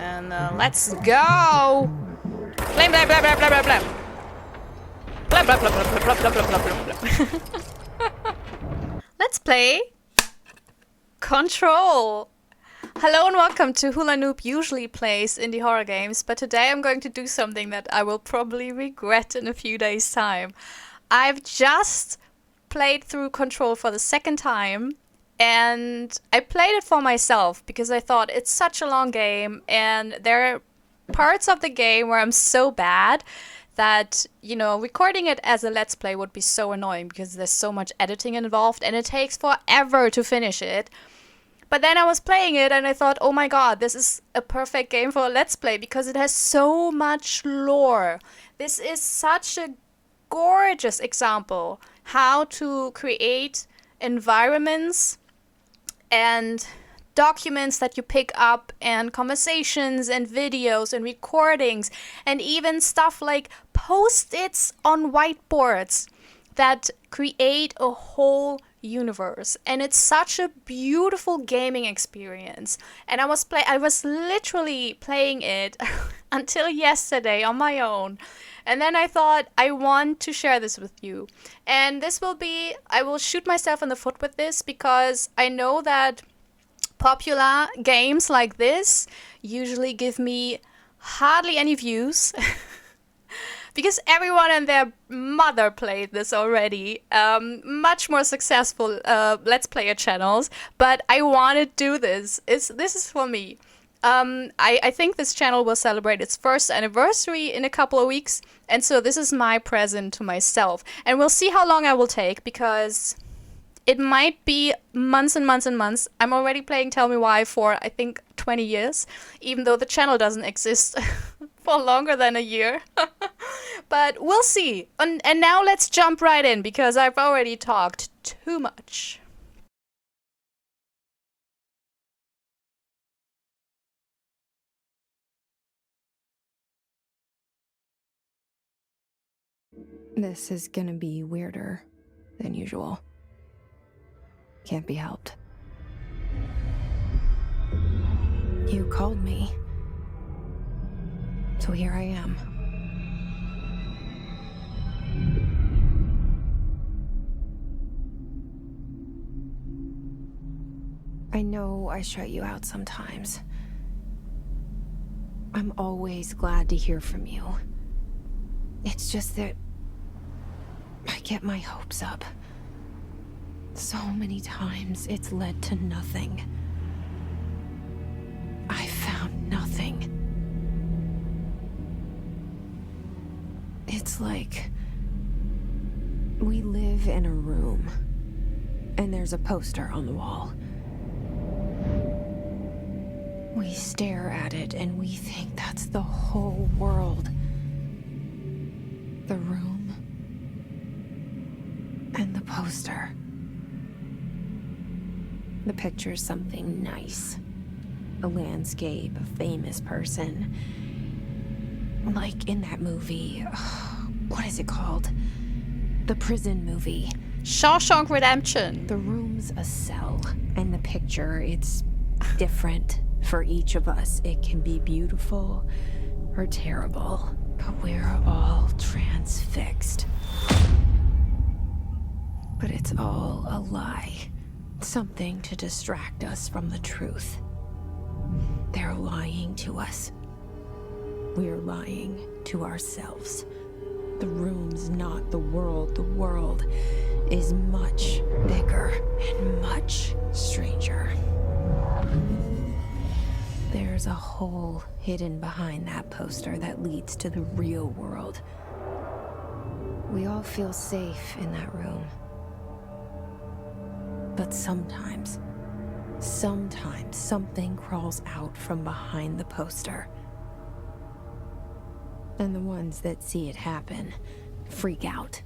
And let's go! Blam blam blam blam blam blam blam. Blam blam blam blam blam blam blam blam blam. Let's play Control. Hello and welcome to Hula Noob usually plays indie horror games, but today I'm going to do something that I will probably regret in a few days' time. I've just played through Control for the second time, and I played it for myself because I thought it's such a long game, and there are parts of the game where I'm so bad that, you know, recording it as a Let's Play would be so annoying because there's so much editing involved and it takes forever to finish it. But then I was playing it and I thought, oh my god, this is a perfect game for a Let's Play because it has so much lore. This is such a gorgeous example how to create environments and documents that you pick up and conversations and videos and recordings and even stuff like post-its on whiteboards that create a whole universe. And it's such a beautiful gaming experience. And I was literally playing it until yesterday on my own. And then I thought, I want to share this with you. And I will shoot myself in the foot with this because I know that popular games like this usually give me hardly any views. Because everyone and their mother played this already. Much more successful Let's Player channels. But I want to do this. This is for me. I think this channel will celebrate its first anniversary in a couple of weeks. And so this is my present to myself. And we'll see how long I will take because it might be months and months and months. I'm already playing Tell Me Why for, I think, 20 years. Even though the channel doesn't exist for longer than a year. But we'll see. And now let's jump right in because I've already talked too much. This is gonna be weirder than usual. Can't be helped. You called me. So here I am. I know I shut you out sometimes. I'm always glad to hear from you. It's just that I get my hopes up. So many times it's led to nothing. I found nothing. It's like we live in a room and there's a poster on the wall. We stare at it and we think that's the whole world. The room and the poster. The picture's something nice. A landscape, a famous person. Like in that movie, what is it called? The prison movie. Shawshank Redemption. The room's a cell, and the picture, it's different for each of us. It can be beautiful or terrible, but we're all transfixed. But it's all a lie. Something to distract us from the truth. They're lying to us. We're lying to ourselves. The room's not the world. The world is much bigger and much stranger. There's a hole hidden behind that poster that leads to the real world. We all feel safe in that room. But sometimes something crawls out from behind the poster. And the ones that see it happen freak out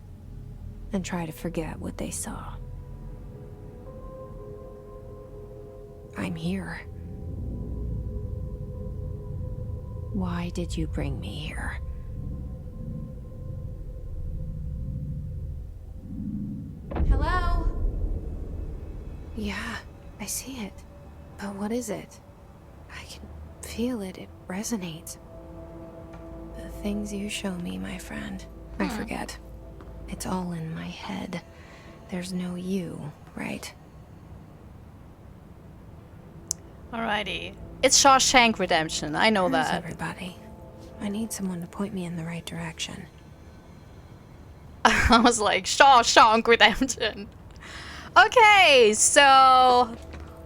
and try to forget what they saw. I'm here. Why did you bring me here? Hello? Yeah, I see it. But what is it? I can feel it. It resonates. The things you show me, my friend, I forget. It's all in my head. There's no you, right? Alrighty. It's Shawshank Redemption. I know Where's that. everybody? I need someone to point me in the right direction. I was like, Shawshank Redemption. Okay, so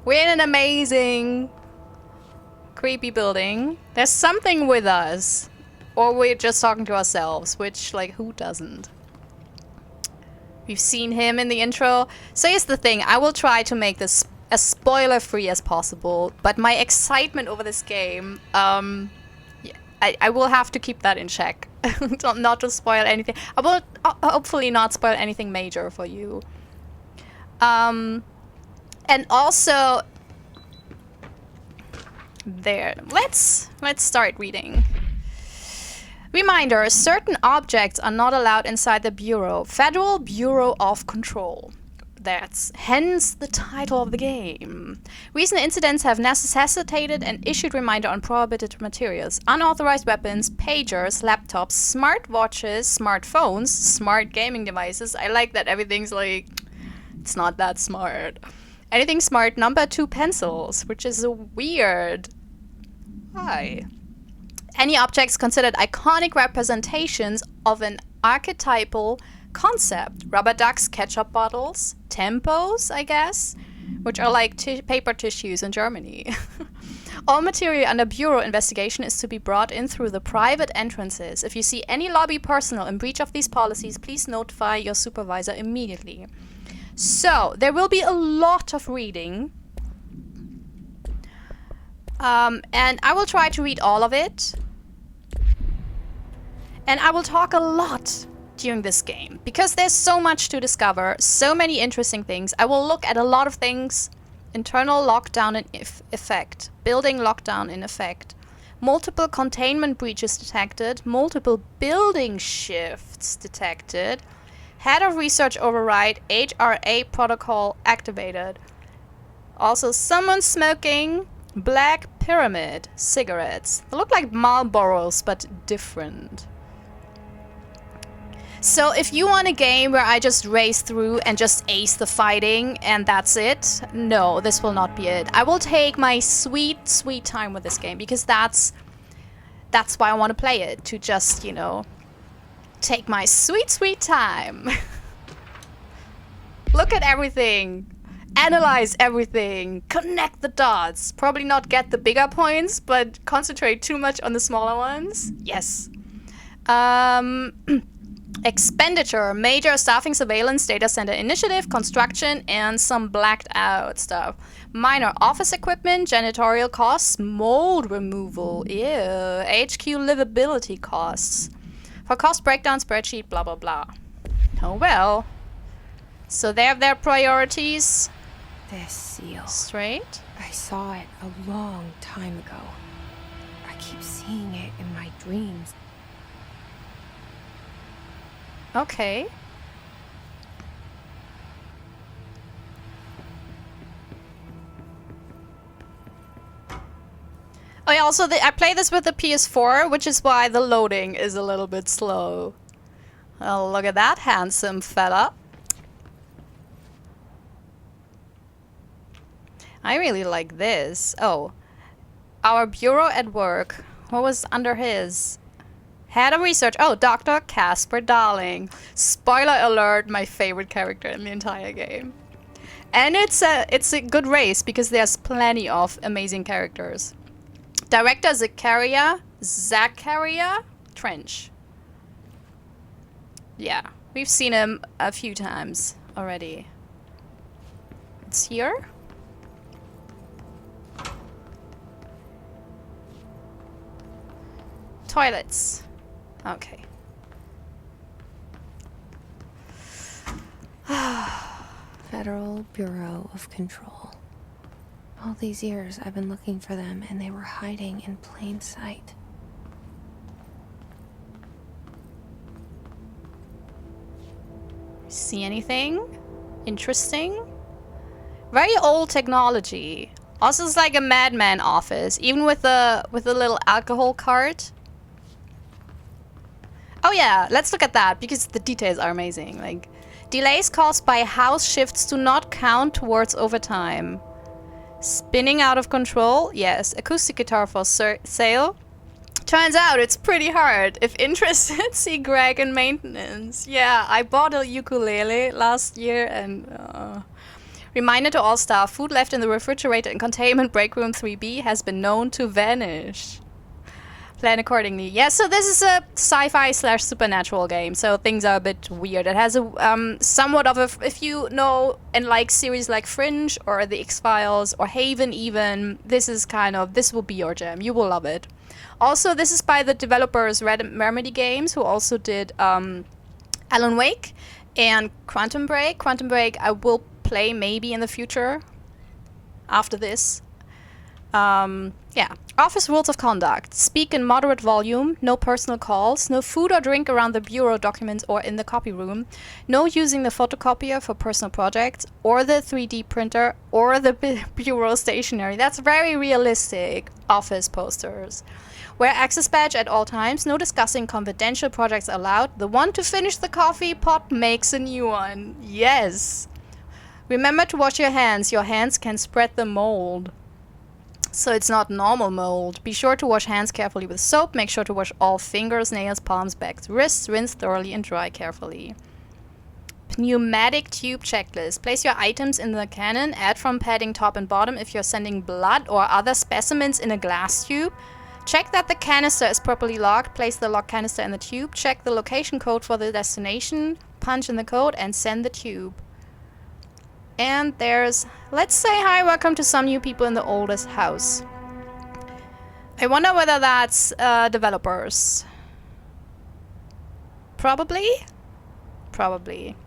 we're in an amazing, creepy building. There's something with us. Or we're just talking to ourselves, which, like, who doesn't? We've seen him in the intro. So here's the thing. I will try to make this as spoiler-free as possible. But my excitement over this game, yeah, I will have to keep that in check. Not to spoil anything. I will hopefully not spoil anything major for you. And also... There. Let's start reading. Reminder, certain objects are not allowed inside the Bureau. Federal Bureau of Control. That's hence the title of the game. Recent incidents have necessitated an issued reminder on prohibited materials. Unauthorized weapons, pagers, laptops, smartwatches, smartphones, smart gaming devices. I like that everything's like, it's not that smart. Anything smart, number 2 pencils, which is weird. Why? Any objects considered iconic representations of an archetypal concept. Rubber ducks, ketchup bottles, tempos, I guess, which are like paper tissues in Germany. All material under Bureau investigation is to be brought in through the private entrances. If you see any lobby personnel in breach of these policies, please notify your supervisor immediately. So, there will be a lot of reading. And I will try to read all of it. And I will talk a lot during this game. Because there's so much to discover, so many interesting things. I will look at a lot of things. Internal lockdown in effect. Building lockdown in effect. Multiple containment breaches detected. Multiple building shifts detected. Head of research override. HRA protocol activated. Also someone smoking Black Pyramid cigarettes. They look like Marlboros but different. So if you want a game where I just race through and just ace the fighting and that's it, no, this will not be it. I will take my sweet, sweet time with this game because that's why I want to play it. To just, you know, take my sweet, sweet time. Look at everything. Analyze everything. Connect the dots. Probably not get the bigger points, but concentrate too much on the smaller ones. Yes. Expenditure, major staffing, surveillance, data center initiative, construction, and some blacked out stuff. Minor office equipment, janitorial costs, mold removal, ew, HQ livability costs. For cost breakdown spreadsheet, blah blah blah. Oh well. So they have their priorities. This seal. Straight. I saw it a long time ago. I keep seeing it in my dreams. Okay. Oh yeah, also I play this with the PS4, which is why the loading is a little bit slow. Oh, look at that handsome fella. I really like this. Oh, our bureau at work. What was under his? Head of research. Oh, Dr. Casper Darling. Spoiler alert, my favorite character in the entire game. And it's a good race because there's plenty of amazing characters. Director Zachariah Trench. Yeah, we've seen him a few times already. It's here. Toilets. Okay. Federal Bureau of Control. All these years I've been looking for them and they were hiding in plain sight. See anything interesting? Very old technology. Also, it's like a madman office, even with the little alcohol cart. Oh yeah, let's look at that because the details are amazing. Like, delays caused by house shifts do not count towards overtime. Spinning out of control, yes. Acoustic guitar for sale. Turns out it's pretty hard. If interested, see Greg in maintenance. Yeah, I bought a ukulele last year and... Reminder to all staff, food left in the refrigerator in containment break room 3B has been known to vanish. Plan accordingly. Yeah, so this is a sci-fi / supernatural game, so things are a bit weird. It has a somewhat of a... If you know and like series like Fringe or The X-Files or Haven even, this is kind of... This will be your jam. You will love it. Also, this is by the developers Remedy Games, who also did Alan Wake and Quantum Break. Quantum Break I will play maybe in the future after this. Yeah. Office rules of conduct. Speak in moderate volume. No personal calls. No food or drink around the bureau documents or in the copy room. No using the photocopier for personal projects or the 3D printer or the bureau stationery. That's very realistic office posters. Wear access badge at all times. No discussing confidential projects allowed. The one to finish the coffee pot makes a new one. Yes. Remember to wash your hands. Your hands can spread the mold. So it's not normal mold. Be sure to wash hands carefully with soap. Make sure to wash all fingers, nails, palms, backs, wrists. Rinse thoroughly and dry carefully. Pneumatic tube checklist. Place your items in the cannon. Add from padding top and bottom if you're sending blood or other specimens in a glass tube. Check that the canister is properly locked. Place the locked canister in the tube. Check the location code for the destination. Punch in the code and send the tube. And there's, let's say hi, welcome to some new people in the oldest house. I wonder whether that's developers. Probably? Probably.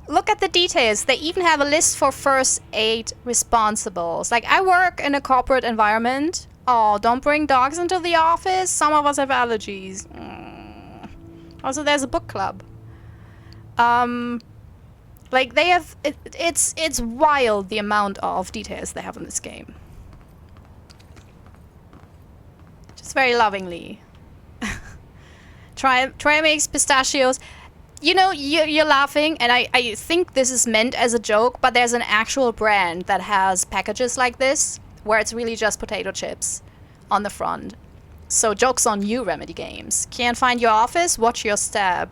Look at the details. They even have a list for first aid responsibles. Like, I work in a corporate environment. Oh, don't bring dogs into the office. Some of us have allergies. Also, there's a book club. Like, they have... It's wild, the amount of details they have in this game. Just very lovingly. Try makes pistachios. You know, you're laughing, and I think this is meant as a joke, but there's an actual brand that has packages like this, where it's really just potato chips on the front. So, joke's on you, Remedy Games. Can't find your office? Watch your step.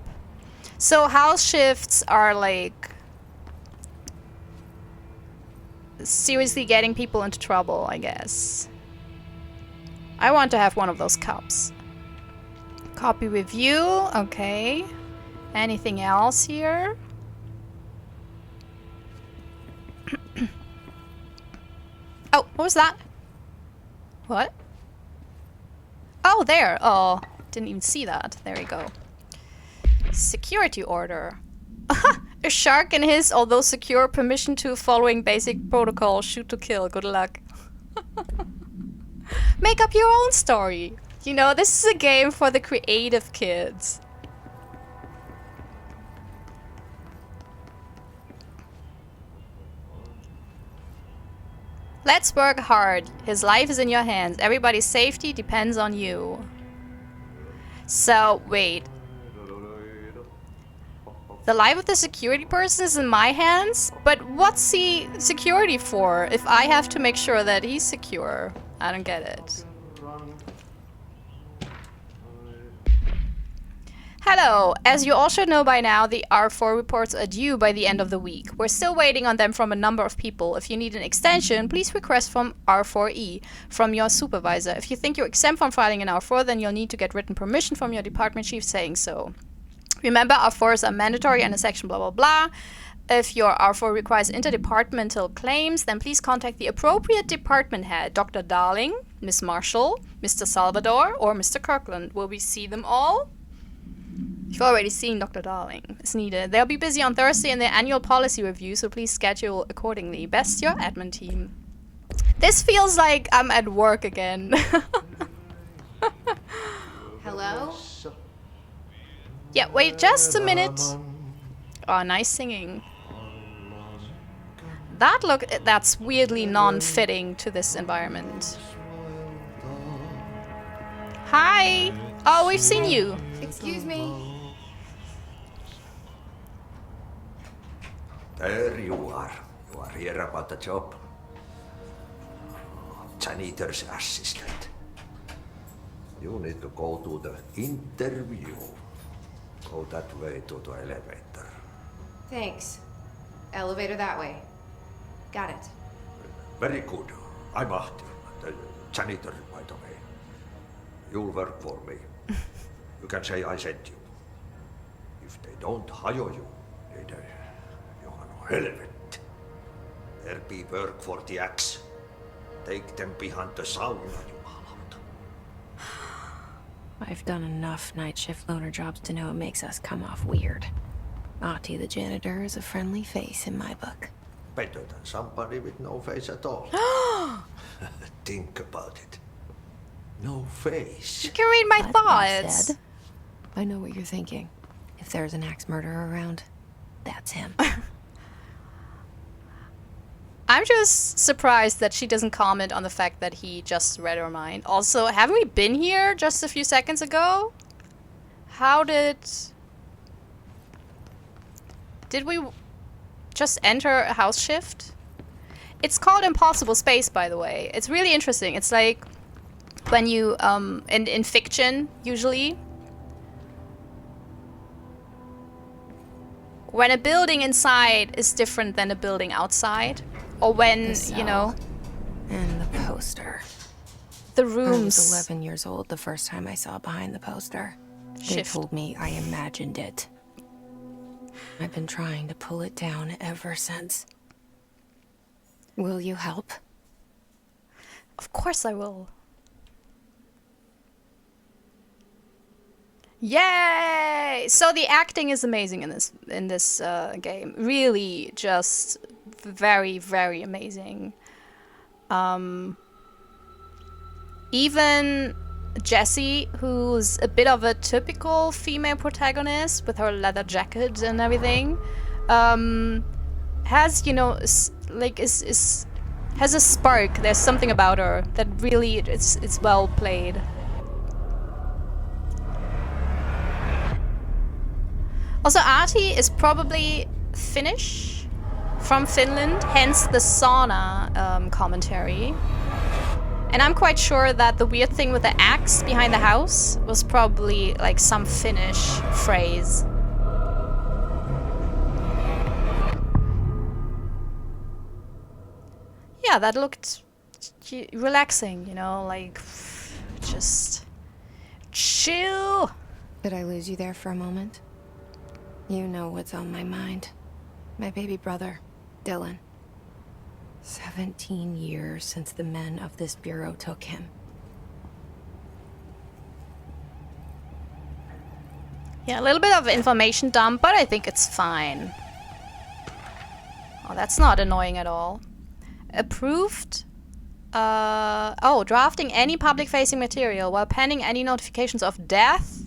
So, house shifts are like... seriously getting people into trouble, I guess. I want to have one of those cups. Copy review, okay. Anything else here? Oh, what was that? What? Oh, there. Oh, didn't even see that. There we go. Security order. A shark in his, although secure, permission to following basic protocol. Shoot to kill. Good luck. Make up your own story. You know, this is a game for the creative kids. Let's work hard. His life is in your hands. Everybody's safety depends on you. So, wait. The life of the security person is in my hands? But what's he security for if I have to make sure that he's secure? I don't get it. Hello! As you all should know by now, the R4 reports are due by the end of the week. We're still waiting on them from a number of people. If you need an extension, please request from R4E, from your supervisor. If you think you're exempt from filing an R4, then you'll need to get written permission from your department chief saying so. Remember, R4s are mandatory under section blah blah blah. If your R4 requires interdepartmental claims, then please contact the appropriate department head, Dr. Darling, Miss Marshall, Mr. Salvador, or Mr. Kirkland. Will we see them all? You've already seen Dr. Darling. It's needed. They'll be busy on Thursday in their annual policy review, so please schedule accordingly. Best, your admin team. This feels like I'm at work again. Hello? Yeah, wait just a minute. Oh, nice singing. That's weirdly non-fitting to this environment. Hi! Oh, we've seen you. Excuse me. There you are. You are here about the job. Janitor's assistant. You need to go to the interview. Go that way to the elevator. Thanks. Elevator that way. Got it. Very good. I'm Athi, the janitor, by the way. You'll work for me. You can say I sent you. If they don't hire you, then you are helvet. There be work for the axe. Take them behind the sauna, you halot. I've done enough night shift loner jobs to know it makes us come off weird. Athi the janitor is a friendly face in my book. Better than somebody with no face at all. Think about it. No face. You can read my But thoughts. instead, I know what you're thinking. If there's an axe murderer around, that's him. I'm just surprised that she doesn't comment on the fact that he just read her mind. Also, haven't we been here just a few seconds ago? How did we just enter a house shift? It's called Impossible Space, by the way. It's really interesting. It's like when you, in fiction, usually, when a building inside is different than a building outside, or when, you know, And the poster. the I was rooms 11 years old the first time I saw behind the poster. They shift. told me I imagined it. I've been trying to pull it down ever since. Will you help? Of course I will. Yay! So the acting is amazing in this game. Really, just very, very amazing. Even Jessie, who's a bit of a typical female protagonist with her leather jacket and everything, has, you know, has a spark. There's something about her that really it's well played. Also, Athi is probably Finnish, from Finland, hence the sauna commentary. And I'm quite sure that the weird thing with the axe behind the house was probably like some Finnish phrase. Yeah, that looked relaxing, you know, like just chill. Did I lose you there for a moment? You know what's on my mind. My baby brother, Dylan. 17 years since the men of this bureau took him. Yeah, a little bit of information dump, but I think it's fine. Oh, that's not annoying at all. Approved? Oh, drafting any public-facing material while pending any notifications of death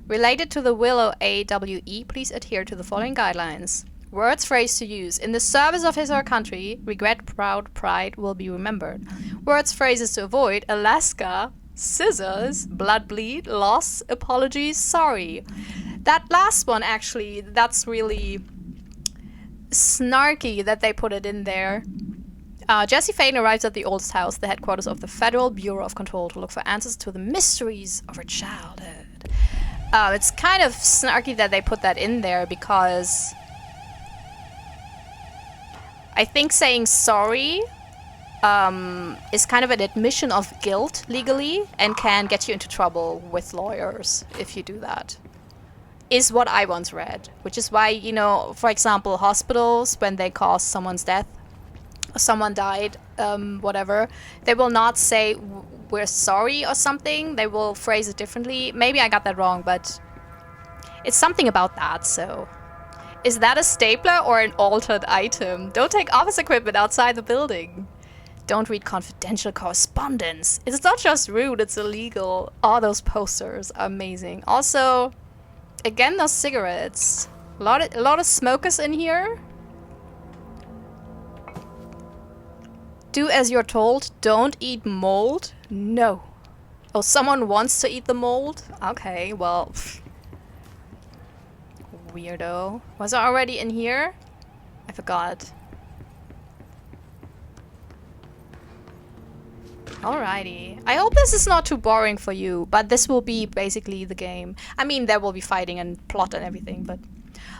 related to the Willow AWE, please adhere to the following guidelines. Words, phrase to use. In the service of his or her country, regret, proud, pride will be remembered. Words, phrases to avoid. Alaska, scissors, blood bleed, loss, apologies, sorry. That last one, actually, that's really snarky that they put it in there. Jesse Faden arrives at the oldest house, the headquarters of the Federal Bureau of Control, to look for answers to the mysteries of her childhood. It's kind of snarky that they put that in there because I think saying sorry is kind of an admission of guilt legally and can get you into trouble with lawyers if you do that. Is what I once read, which is why, you know, for example, hospitals, when they cause someone's death, someone died, whatever, they will not say we're sorry or something. They will phrase it differently. Maybe I got that wrong, but it's something about that. So is that a stapler or an altered item? Don't take office equipment outside the building. Don't read confidential correspondence. It's not just rude, it's illegal. All those posters are amazing. Also, again, those cigarettes. A lot of smokers in here. Do as you're told. Don't eat mold. No. Oh, someone wants to eat the mold? Okay, well... pff. Weirdo. Was I already in here? I forgot. Alrighty. I hope this is not too boring for you, but this will be basically the game. I mean, there will be fighting and plot and everything, but...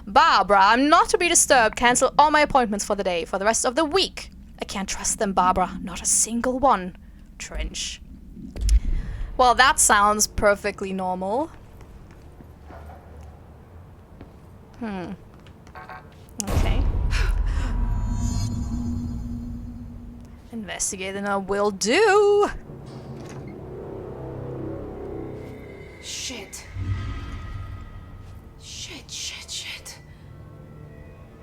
Barbara, I'm not to be disturbed. Cancel all my appointments for the day, for the rest of the week. I can't trust them, Barbara. Not a single one. Trench. Well, that sounds perfectly normal. Okay. Investigating a will do. Shit. Shit.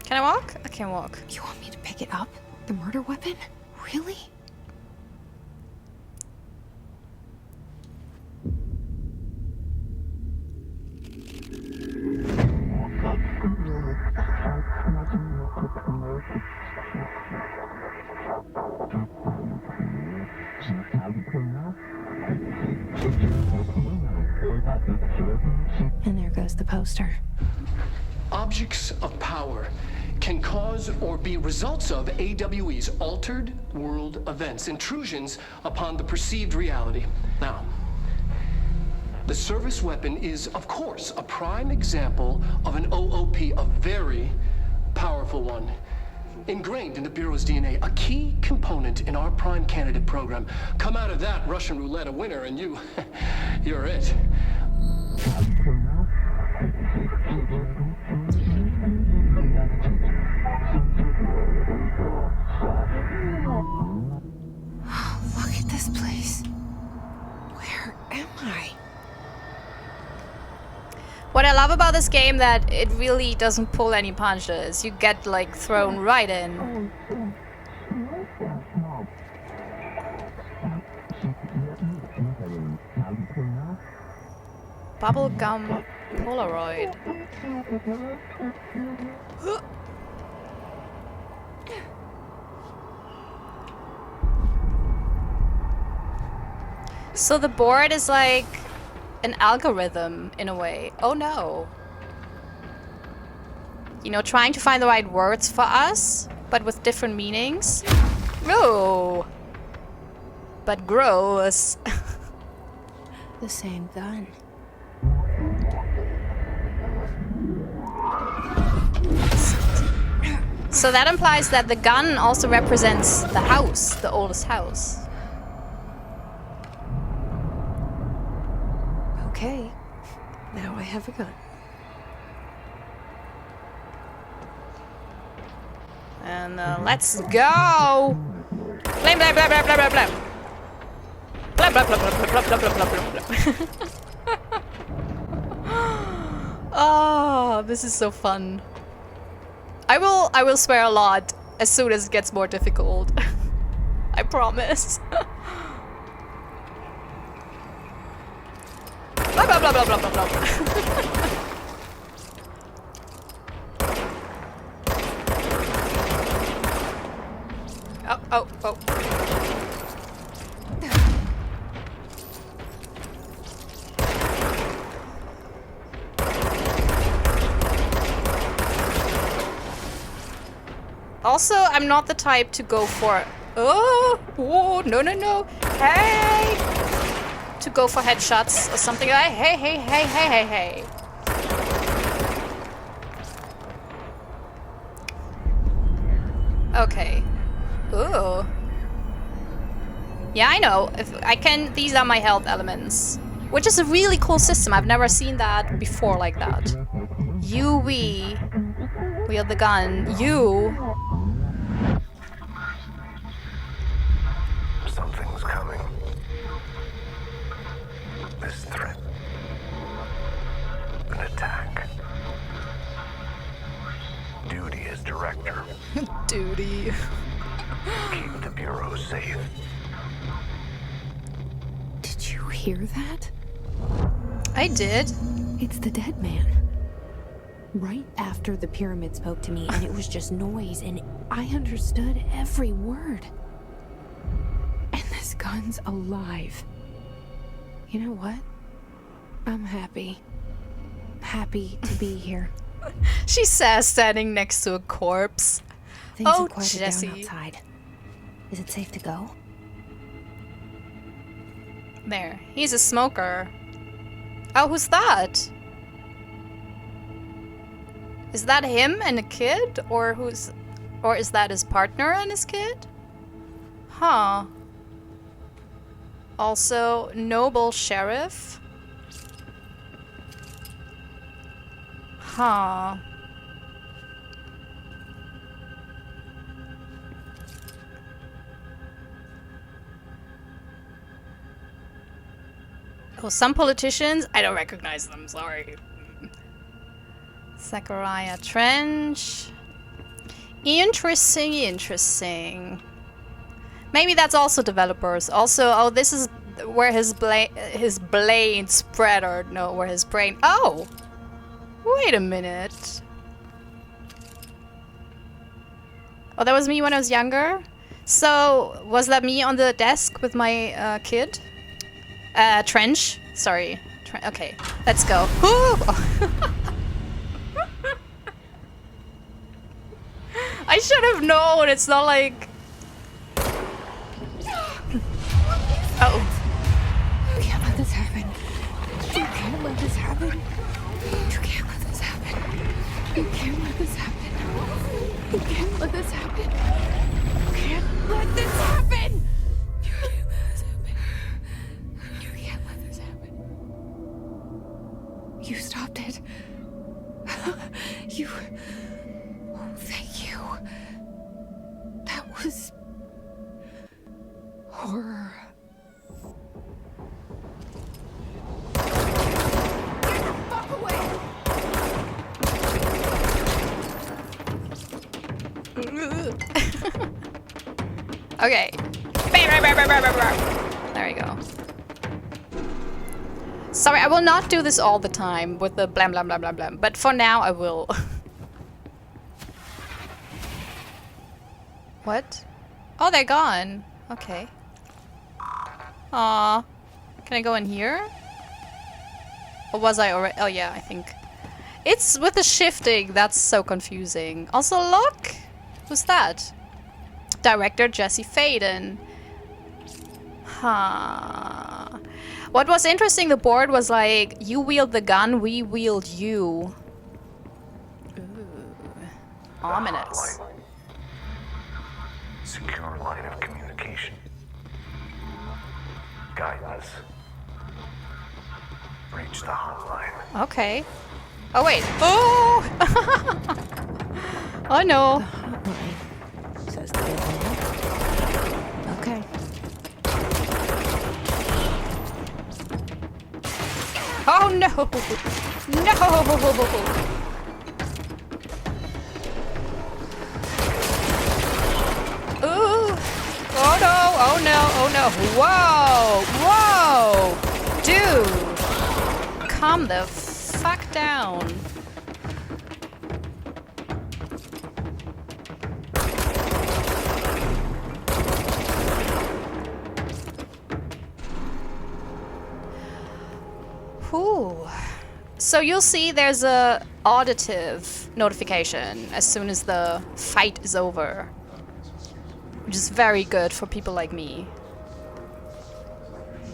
Can I walk? I can't walk. You want me to pick it up? The murder weapon? Really? And there goes the poster. Objects of power can cause or be results of AWE's altered world events, intrusions upon the perceived reality. Now, the service weapon is, of course, a prime example of an OOP, a very powerful one. Ingrained in the Bureau's DNA, a key component in our prime candidate program. Come out of that Russian roulette a winner and you're it. Look at this place. Where am I? What I love about this game that it really doesn't pull any punches. You get like thrown right in. Bubblegum Polaroid. So the board is like an algorithm in a way. Oh no. You know, trying to find the right words for us, but with different meanings. No. But gross. The same gun. So that implies that the gun also represents the house, the oldest house. Okay. Now I have a gun. And let's go! Blam blam blam blam blam blam blam. Blam blam blam blam blam blam blam blam blam. Oh, this is so fun. I will swear a lot as soon as it gets more difficult. I promise. Blah blah blah blah blah blah blah. Oh. Also, I'm not the type to go for... Oh, no. Hey! To go for headshots or something like... Hey. Okay. Ooh. Yeah, I know. If I can... These are my health elements. Which is a really cool system. I've never seen that before like that. We wield the gun. Something's coming. This threat. An attack. Duty as director. Duty. Keep the Bureau safe. Did you hear that? I did. It's the dead man. Right after the pyramid spoke to me, and it was just noise, and I understood every word. This gun's alive. You know what? I'm happy. Happy to be here. She says, standing next to a corpse. Things Oh, have quieted Jesse. down outside. Is it safe to go? There. He's a smoker. Oh, who's that? Is that him and a kid? Or is that his partner and his kid? Huh. Also, noble sheriff. Huh. Oh, some politicians, I don't recognize them, sorry. Zachariah Trench. Interesting, interesting. Maybe that's also developers. Also, oh, this is where his blade spread, or no, where his brain. Oh! Wait a minute. Oh, that was me when I was younger? So, was that me on the desk with my kid? Trench? Sorry. Okay, let's go. I should have known. It's not like... Oh. You can't let this happen. You can't let this happen. You can't let this happen. You can't let this happen. You can't let this happen. You can't let this happen. You can't let this happen. You can't let this happen. You stopped it. You... Oh, thank you. That was... horror. Okay. There we go. Sorry, I will not do this all the time with the blam blam blam blam blam, but for now I will. What? Oh, they're gone. Okay. Aw. Can I go in here? Or was I already? Oh yeah, I think. It's with the shifting that's so confusing. Also, look! Who's that? Director Jesse Faden. Huh. What was interesting, the board was like, you wield the gun, we wield you. Ooh. Ominous. Hotline. Secure line of communication. Guidance. Reach the hotline. Okay. Oh wait. Oh! Oh no. Hotline. Says the good man. Okay. Oh no! No! Ooh! Oh no! Oh no! Oh no! Whoa! Whoa! Dude! Calm the fuck down. Whew. So you'll see there's a auditive notification as soon as the fight is over. Which is very good for people like me.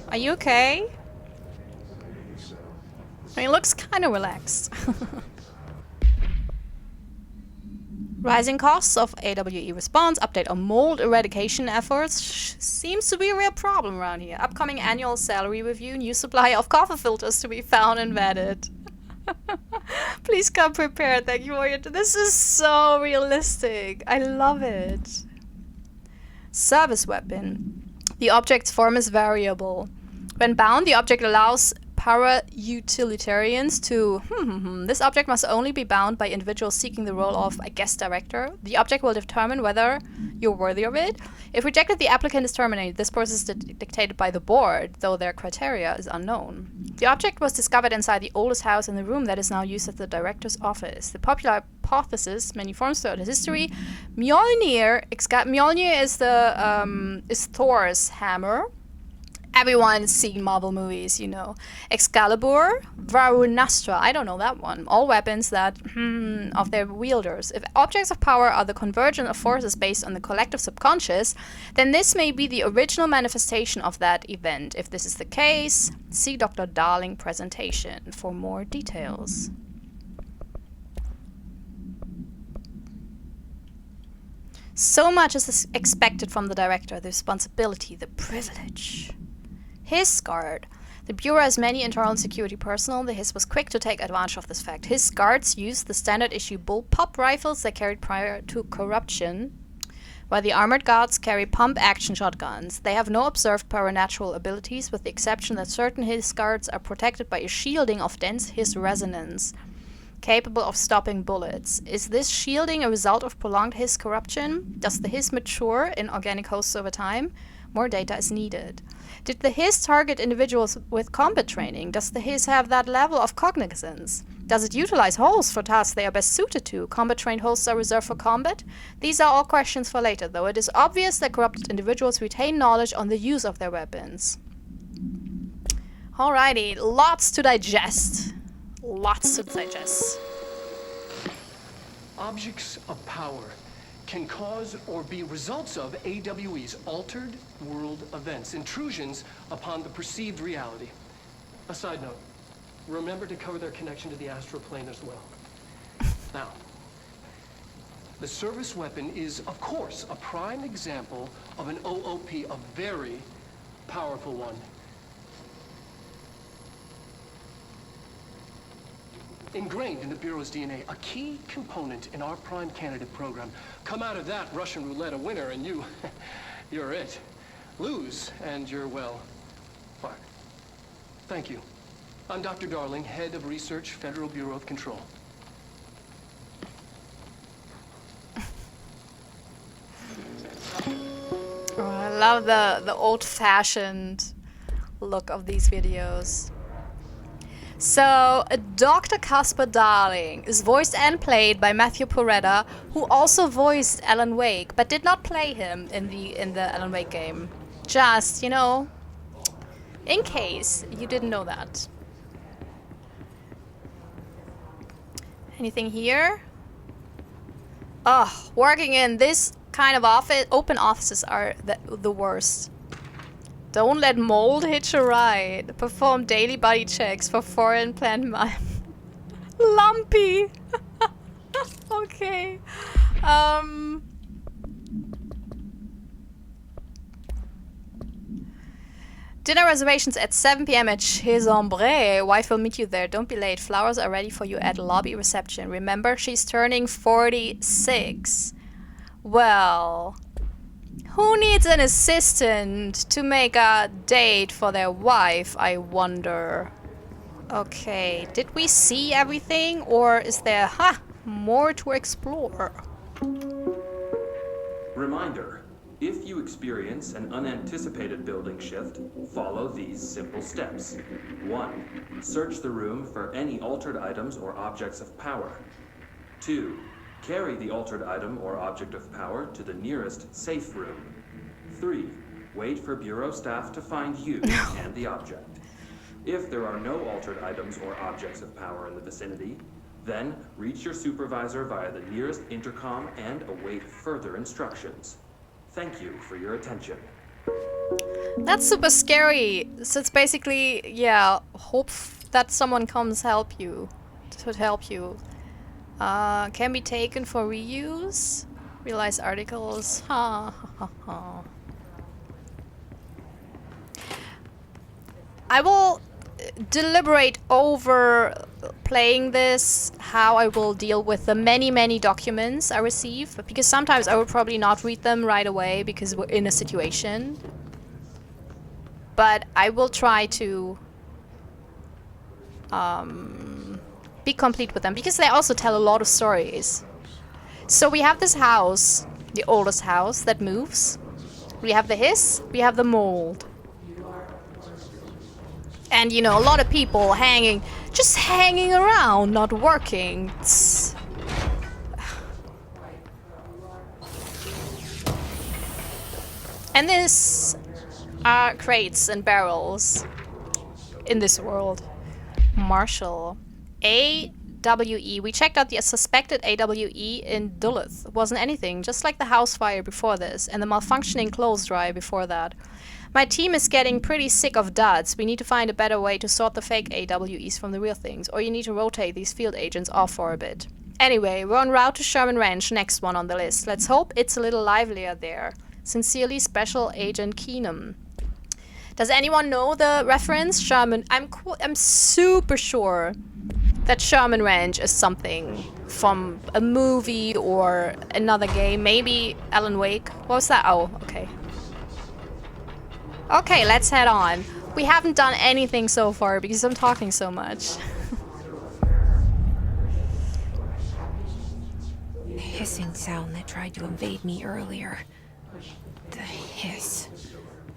Are you okay? I mean, he looks kind of relaxed. Rising costs of AWE response, update on mold eradication efforts. Seems to be a real problem around here. Upcoming annual salary review, new supply of coffee filters to be found and vetted. Please come prepared. Thank you for your... This is so realistic. I love it. Service weapon. The object's form is variable. When bound, the object allows power utilitarians to this object must only be bound by individuals seeking the role of, I guess, director. The object will determine whether you're worthy of it. If rejected, the applicant is terminated. This process is dictated by the board, though their criteria is unknown. The object was discovered inside the oldest house in the room that is now used as the director's office. The popular hypothesis, many forms throughout history, Mjolnir is Thor's hammer. Everyone's seen Marvel movies, you know. Excalibur, Varunastra, I don't know that one. All weapons that, of their wielders. If objects of power are the convergence of forces based on the collective subconscious, then this may be the original manifestation of that event. If this is the case, see Dr. Darling presentation for more details. So much is expected from the director, the responsibility, the privilege. His guard. The Bureau has many internal security personnel. The His was quick to take advantage of this fact. His guards used the standard issue bullpup rifles they carried prior to corruption, while the armored guards carry pump-action shotguns. They have no observed paranatural abilities, with the exception that certain His guards are protected by a shielding of dense His resonance, capable of stopping bullets. Is this shielding a result of prolonged His corruption? Does the His mature in organic hosts over time? More data is needed. Did the His target individuals with combat training? Does the His have that level of cognizance? Does it utilize hosts for tasks they are best suited to? Combat-trained hosts are reserved for combat? These are all questions for later, though it is obvious that corrupted individuals retain knowledge on the use of their weapons. Alrighty, lots to digest. Lots to digest. Objects of power can cause or be results of AWE's altered world events, intrusions upon the perceived reality. A side note, remember to cover their connection to the astral plane as well. Now, the service weapon is, of course, a prime example of an OOP, a very powerful one. Ingrained in the Bureau's DNA, a key component in our prime candidate program. Come out of that Russian roulette a winner and you're it. Lose and you're, well, fired. Thank you. I'm Dr. Darling, Head of Research, Federal Bureau of Control. Oh, I love the old-fashioned look of these videos. So, Dr. Casper Darling is voiced and played by Matthew Porretta, who also voiced Alan Wake, but did not play him in the Alan Wake game. Just, you know, in case you didn't know that. Anything here? Oh, working in this kind of office, open offices are the worst. Don't let mold hitch a ride. Perform daily body checks for foreign plant Lumpy. Okay. Dinner reservations at 7 p.m. at Chez Ombre. Wife will meet you there. Don't be late. Flowers are ready for you at lobby reception. Remember, she's turning 46. Well, who needs an assistant to make a date for their wife, I wonder? Okay, did we see everything, or is there, more to explore? Reminder, if you experience an unanticipated building shift, follow these simple steps. 1. Search the room for any altered items or objects of power. 2. Carry the altered item or object of power to the nearest safe room. 3. Wait for Bureau staff to find you and the object. If there are no altered items or objects of power in the vicinity, then reach your supervisor via the nearest intercom and await further instructions. Thank you for your attention. That's super scary. So it's basically, yeah, hope that someone comes help you. To help you. Can be taken for reuse. Realize articles. I will deliberate over playing this, how I will deal with the many documents I receive, because sometimes I will probably not read them right away because we're in a situation. But I will try to be complete with them, because they also tell a lot of stories. So we have this house, the oldest house that moves. We have the hiss, we have the mold. And you know, a lot of people just hanging around, not working. And this are crates and barrels in this world. Marshall. AWE. We checked out the suspected AWE in Duluth. It wasn't anything, just like the house fire before this, and the malfunctioning clothes dryer before that. My team is getting pretty sick of duds. We need to find a better way to sort the fake AWEs from the real things, or you need to rotate these field agents off for a bit. Anyway, we're en route to Sherman Ranch, next one on the list. Let's hope it's a little livelier there. Sincerely, Special Agent Keenum. Does anyone know the reference? Sherman. I'm super sure that Sherman Ranch is something from a movie or another game. Maybe Alan Wake. What was that? Oh, okay. Okay, let's head on. We haven't done anything so far because I'm talking so much. The hissing sound that tried to invade me earlier. The hiss.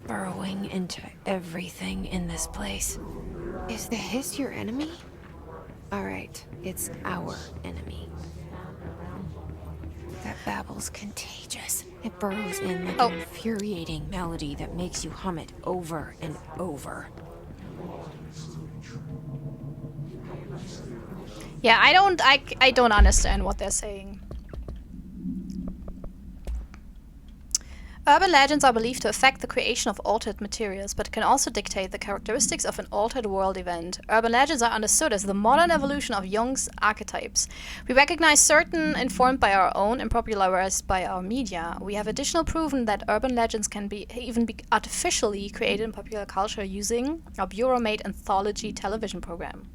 Burrowing into everything in this place. Is the hiss your enemy? Alright, it's our enemy. That babble's contagious. It burrows in like an infuriating melody that makes you hum it over and over. Yeah, I don't understand what they're saying. Urban legends are believed to affect the creation of altered materials, but can also dictate the characteristics of an altered world event. Urban legends are understood as the modern evolution of Jung's archetypes. We recognize certain informed by our own and popularized by our media. We have additional proven that urban legends can even be artificially created in popular culture using a bureau-made anthology television program.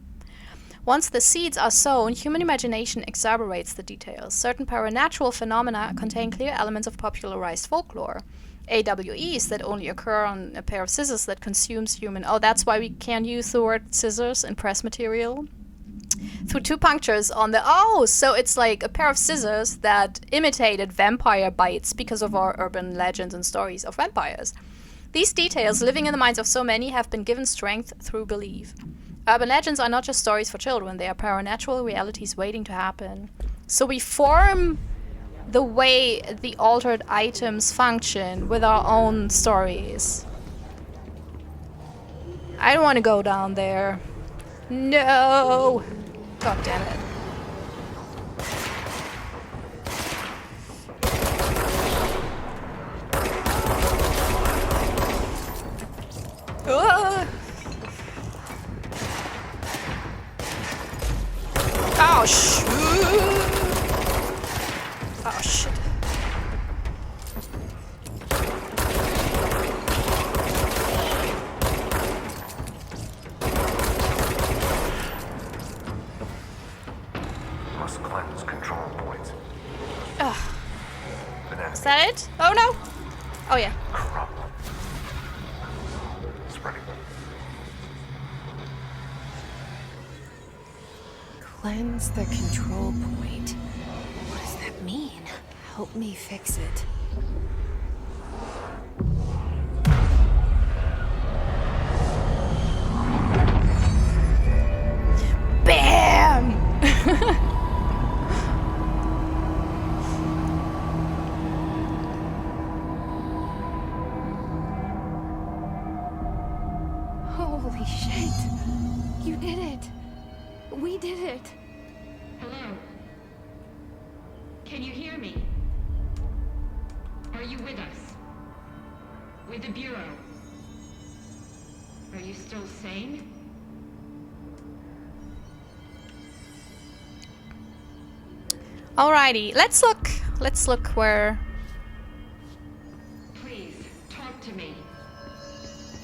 Once the seeds are sown, human imagination exacerbates the details. Certain paranatural phenomena contain clear elements of popularized folklore. AWEs that only occur on a pair of scissors that consumes human... Oh, that's why we can't use the word scissors in press material? Through 2 punctures on the... Oh, so it's like a pair of scissors that imitated vampire bites because of our urban legends and stories of vampires. These details, living in the minds of so many, have been given strength through belief. Urban legends are not just stories for children, they are paranatural realities waiting to happen. So we form the way the altered items function with our own stories. I don't want to go down there. No! God damn it. Ugh. Oh, shoot! Oh, shit. Must cleanse control points. Is that it? Oh, no! Oh, yeah. Corrupt. Spreading. Cleanse the control point. What does that mean? Help me fix it. BAM! Holy shit! You did it! We did it! Hello? Can you hear me? Are you with us? With the Bureau? Are you still sane? Alrighty, let's look where... Please, talk to me.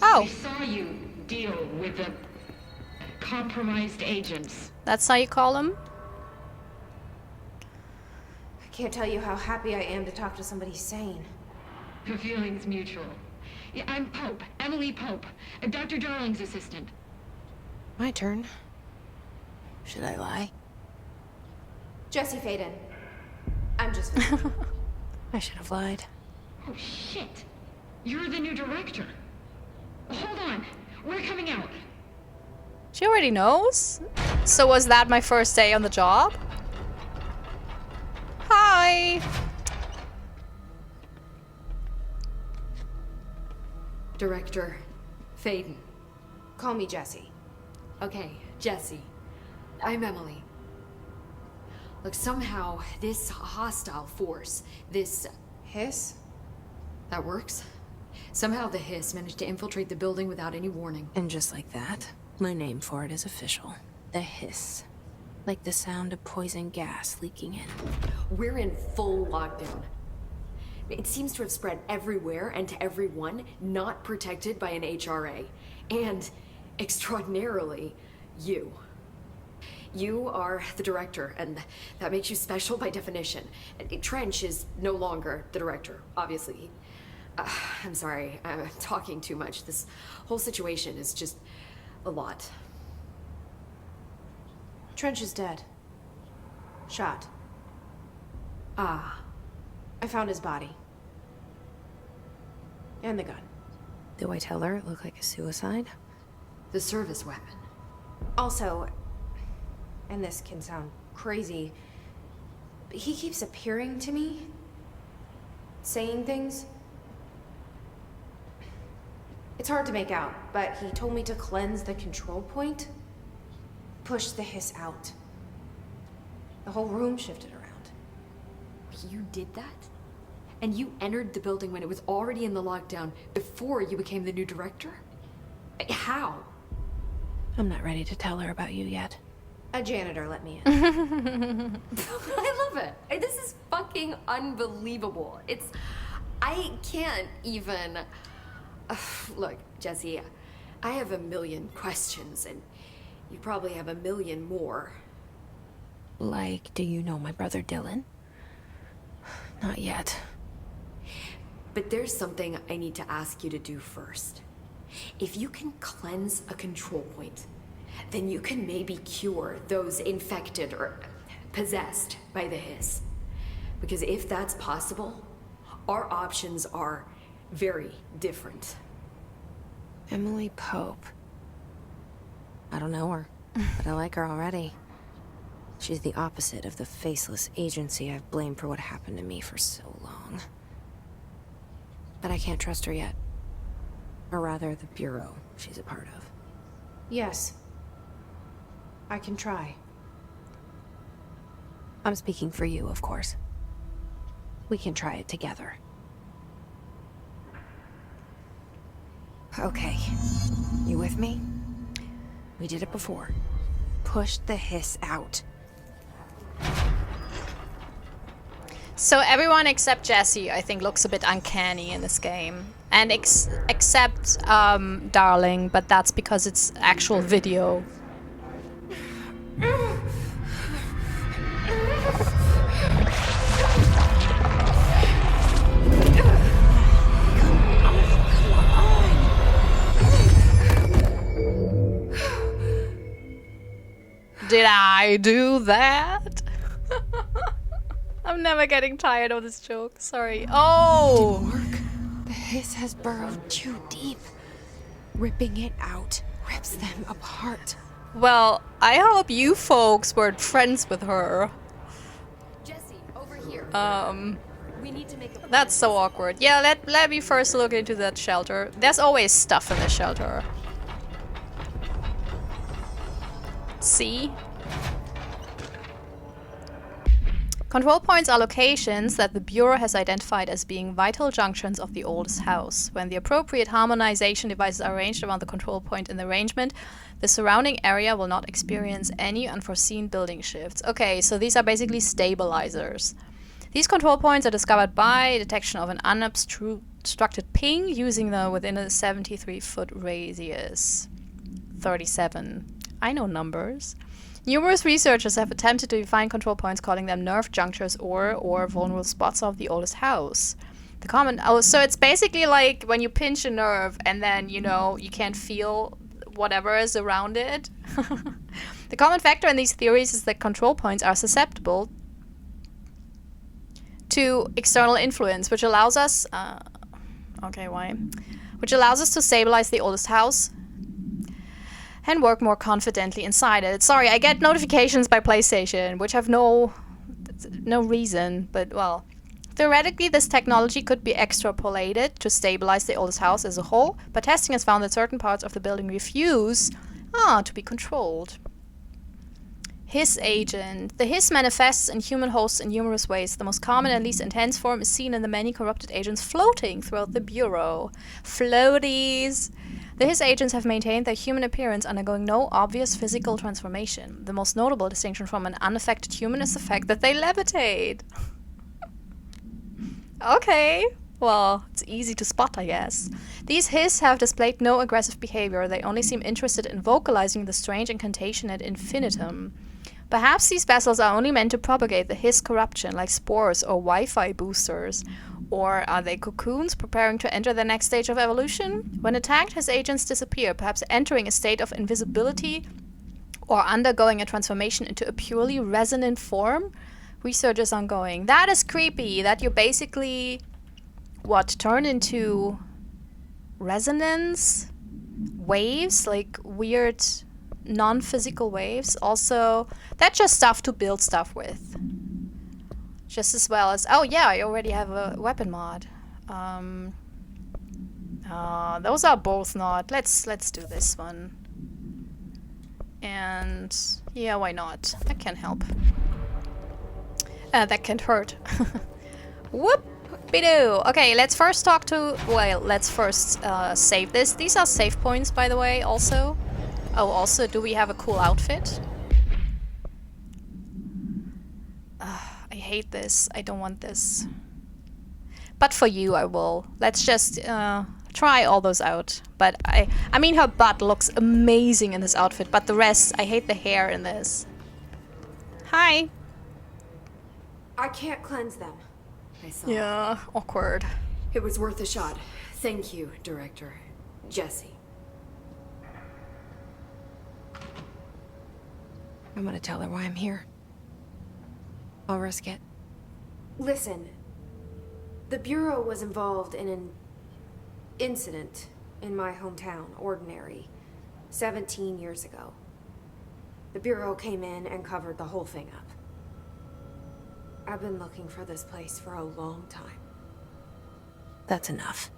Oh, We saw you deal with the compromised agents. that's how you call them? I can't tell you how happy I am to talk to somebody sane. The feeling's mutual. Yeah, I'm Pope, Emily Pope, Dr. Darling's assistant. My turn. Should I lie? Jesse Faden. I'm just... I should have lied. Oh, shit. You're the new director. Hold on. We're coming out. She already knows? So was that my first day on the job? Hi! Director Faden. Call me Jesse. Okay, Jesse. I'm Emily. Look, somehow this hostile force, this Hiss? that works. Somehow the hiss managed to infiltrate the building without any warning. And just like that, my name for it is official. The hiss. Like the sound of poison gas leaking in. We're in full lockdown. It seems to have spread everywhere and to everyone not protected by an HRA. And, extraordinarily, you. You are the director, and that makes you special by definition. Trench is no longer the director, obviously. I'm sorry, I'm talking too much. This whole situation is just a lot. Trench is dead. Shot. Ah. I found his body. And the gun. Do I tell her it looked like a suicide? The service weapon. Also, and this can sound crazy, but he keeps appearing to me, saying things. It's hard to make out, but he told me to cleanse the control point, push the hiss out. The whole room shifted around. You did that? And you entered the building when it was already in the lockdown before you became the new director? How? I'm not ready to tell her about you yet. A janitor let me in. I love it. This is fucking unbelievable. I can't even... Look, Jesse, I have a million questions, and you probably have a million more. Like, do you know my brother Dylan? Not yet. But there's something I need to ask you to do first. If you can cleanse a control point, then you can maybe cure those infected or possessed by the hiss. Because if that's possible, our options are very different. Emily Pope. I don't know her, but I like her already. She's the opposite of the faceless agency I've blamed for what happened to me for so long. But I can't trust her yet. Or rather, the Bureau she's a part of. Yes. I can try. I'm speaking for you, of course. We can try it together. Okay. You with me? We did it before. Push the hiss out. So everyone except Jesse, I think, looks a bit uncanny in this game. And except Darling, but that's because it's actual video. Did I do that? I'm never getting tired of this joke. Sorry. Oh! Didn't work. The hiss has burrowed too deep. Ripping it out rips them apart. Well, I hope you folks weren't friends with her. Jesse, over here. We need to make a... That's so awkward. Yeah, let me first look into that shelter. There's always stuff in the shelter. See? Control points are locations that the Bureau has identified as being vital junctions of the oldest house. When the appropriate harmonization devices are arranged around the control point in the arrangement, the surrounding area will not experience any unforeseen building shifts. Okay, so these are basically stabilizers. These control points are discovered by detection of an unobstructed ping using them within a 73-foot radius. 37. I know numbers. Numerous researchers have attempted to define control points, calling them nerve junctures or vulnerable spots of the oldest house. The common... Oh, so it's basically like when you pinch a nerve and then, you know, you can't feel whatever is around it. The common factor in these theories is that control points are susceptible to external influence, which allows us... Which allows us to stabilize the oldest house and work more confidently inside it. Sorry, I get notifications by PlayStation, which have no reason, but well... Theoretically, this technology could be extrapolated to stabilize the oldest house as a whole, but testing has found that certain parts of the building refuse to be controlled. Hiss agent. The hiss manifests in human hosts in numerous ways. The most common and least intense form is seen in the many corrupted agents floating throughout the Bureau. Floaties! The hiss agents have maintained their human appearance, undergoing no obvious physical transformation. The most notable distinction from an unaffected human is the fact that they levitate. Okay, well, it's easy to spot, I guess. These hiss have displayed no aggressive behavior. They only seem interested in vocalizing the strange incantation ad infinitum. Perhaps these vessels are only meant to propagate the hiss corruption, like spores or Wi-Fi boosters. Or are they cocoons preparing to enter the next stage of evolution? When attacked, his agents disappear, perhaps entering a state of invisibility or undergoing a transformation into a purely resonant form. Research is ongoing. That is creepy, that you basically, turn into resonance waves, like weird non-physical waves. Also, that's just stuff to build stuff with. Just as well as, oh yeah, I already have a weapon mod. Those are both not. Let's do this one. And yeah, why not? That can help. That can't hurt. Whoop-be-doo. Okay, let's first talk to... Well, let's first save this. These are save points, by the way, also. Oh, also, do we have a cool outfit? I hate this. I don't want this. But for you, I will. Let's just try all those out. But I mean, her butt looks amazing in this outfit. But the rest, I hate the hair in this. Hi. I can't cleanse them. I saw. Yeah, awkward. It was worth a shot. Thank you, Director. Jesse. I'm gonna tell her why I'm here. I'll risk it. Listen, the Bureau was involved in an incident in my hometown, Ordinary, 17 years ago. The Bureau came in and covered the whole thing up. I've been looking for this place for a long time. That's enough.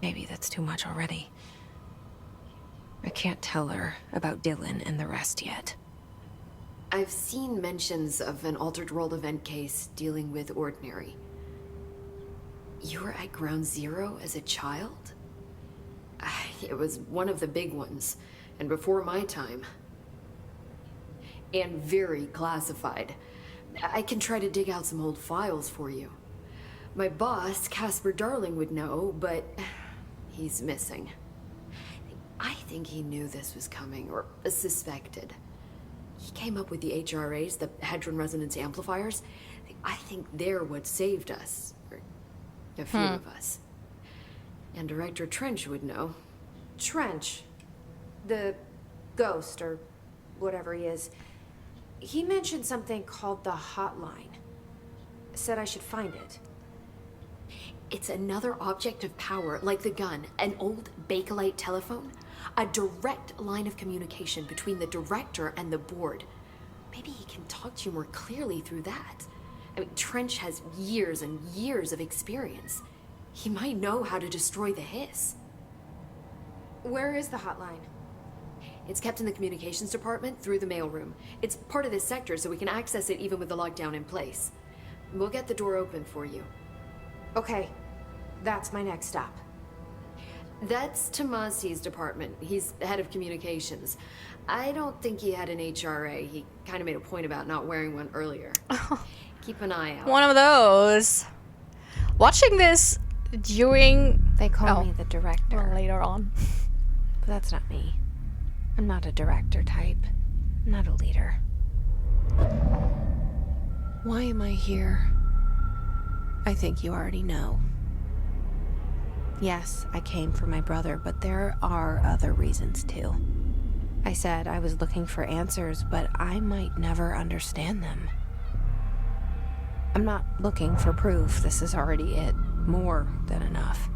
Maybe that's too much already. I can't tell her about Dylan and the rest yet. I've seen mentions of an Altered World event case dealing with Ordinary. You were at Ground Zero as a child? It was one of the big ones, and before my time. And very classified. I can try to dig out some old files for you. My boss, Casper Darling, would know, but he's missing. I think he knew this was coming, or suspected. He came up with the HRAs, the Hadron Resonance Amplifiers. I think they're what saved us. Or a few of us. And Director Trench would know. Trench, the ghost, or whatever he is, he mentioned something called the Hotline. Said I should find it. It's another object of power, like the gun, an old Bakelite telephone. A direct line of communication between the director and the board. Maybe he can talk to you more clearly through that. I mean, Trench has years and years of experience. He might know how to destroy the hiss. Where is the hotline? It's kept in the communications department through the mailroom. It's part of this sector, so we can access it even with the lockdown in place. We'll get the door open for you. Okay, that's my next stop. That's Tomasi's department. He's the head of communications. I don't think he had an HRA. He kind of made a point about not wearing one earlier. Keep an eye out. One of those. Watching this during... They call me the director. Well, later on. But that's not me. I'm not a director type. I'm not a leader. Why am I here? I think you already know. Yes, I came for my brother, but there are other reasons too. I said I was looking for answers, but I might never understand them. I'm not looking for proof. This is already it. More than enough.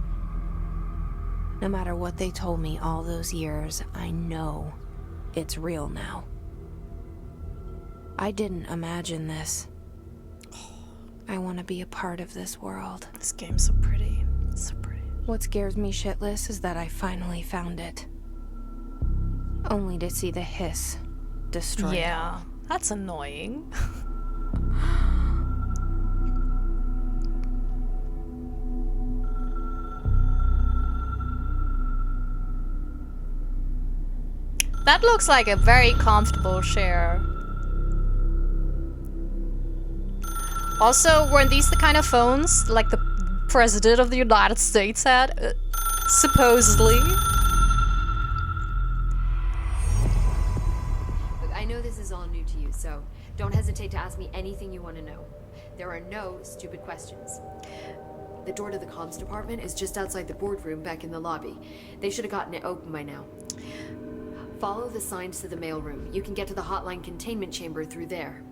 No matter what they told me all those years, I know it's real now. I didn't imagine this. I want to be a part of this world. This game's so pretty. It's so pretty. What scares me shitless is that I finally found it. Only to see the hiss destroyed. Yeah, that's annoying. That looks like a very comfortable chair. Also, weren't these the kind of phones like the President of the United States had? Supposedly. Look, I know this is all new to you, so don't hesitate to ask me anything you want to know. There are no stupid questions. The door to the comms department is just outside the boardroom back in the lobby. They should have gotten it open by now. Follow the signs to the mailroom. You can get to the hotline containment chamber through there.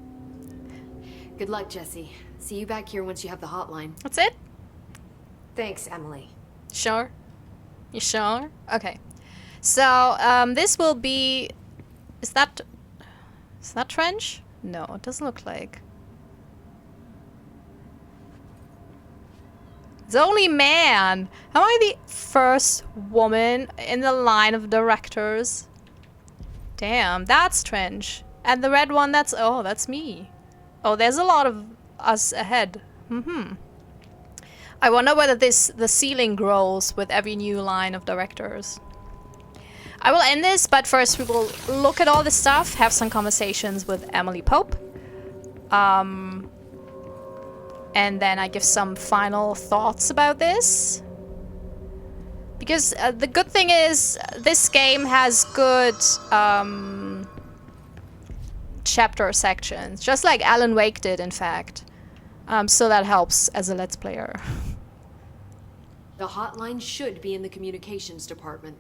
Good luck, Jesse. See you back here once you have the hotline. That's it? Thanks, Emily. Sure? You sure? Okay. So, this will be... Is that trench? No, it doesn't look like. It's only man! Am I the first woman in the line of directors? Damn, that's trench. And the red one, that's... Oh, that's me. Oh, there's a lot of us ahead. I wonder whether the ceiling grows with every new line of directors. I will end this, but first we will look at all this stuff, have some conversations with Emily Pope. And then I give some final thoughts about this. Because the good thing is, this game has good chapter sections, just like Alan Wake did, in fact. So that helps as a Let's Player. The hotline should be in the communications department.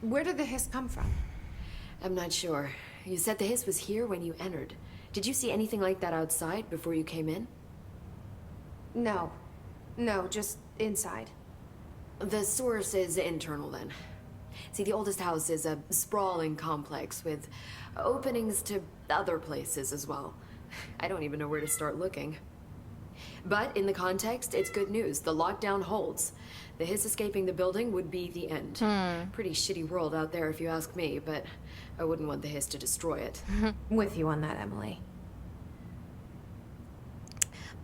Where did the hiss come from? I'm not sure. You said the hiss was here when you entered. Did you see anything like that outside before you came in? No. No, just inside. The source is internal then. See, the oldest house is a sprawling complex with openings to other places as well. I don't even know where to start looking. But in the context, it's good news. The lockdown holds. The hiss escaping the building would be the end. Pretty shitty world out there if you ask me, but I wouldn't want the hiss to destroy it. With you on that, Emily.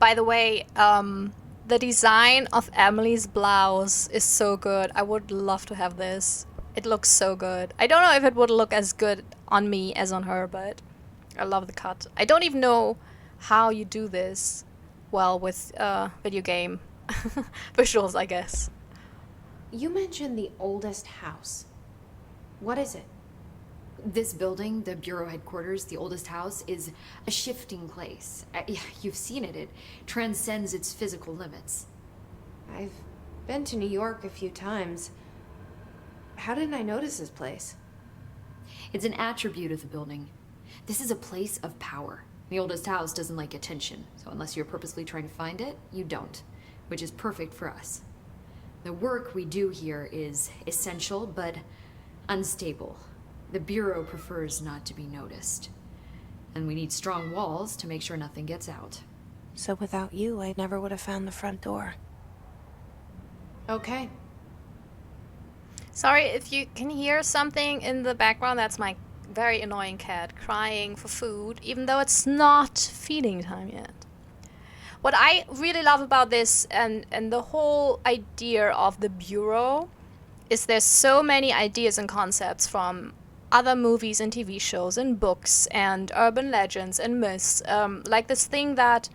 By the way, the design of Emily's blouse is so good. I would love to have this. It looks so good. I don't know if it would look as good on me as on her, but I love the cut. I don't even know how you do this well with video game visuals, I guess. You mentioned the oldest house. What is it? This building, the Bureau headquarters, the oldest house, is a shifting place. You've seen it. It transcends its physical limits. I've been to New York a few times. How didn't I notice this place? It's an attribute of the building. This is a place of power. The oldest house doesn't like attention, so unless you're purposely trying to find it, you don't, which is perfect for us. The work we do here is essential, but unstable. The Bureau prefers not to be noticed. And we need strong walls to make sure nothing gets out. So without you, I never would have found the front door. Okay. Sorry if you can hear something in the background. That's my very annoying cat crying for food, even though it's not feeding time yet. What I really love about this and the whole idea of the Bureau is there's so many ideas and concepts from other movies and TV shows and books and urban legends and myths. Like this thing that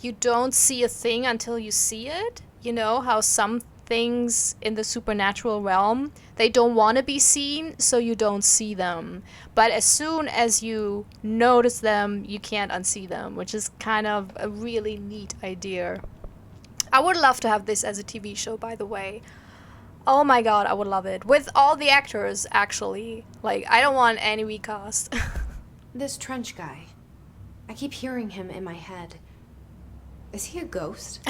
you don't see a thing until you see it. You know how some things in the supernatural realm, they don't want to be seen, so you don't see them. But as soon as you notice them, you can't unsee them, which is kind of a really neat idea. I would love to have this as a TV show, by the way. Oh my god, I would love it. With all the actors, actually. Like, I don't want any recast. This trench guy. I keep hearing him in my head. Is he a ghost?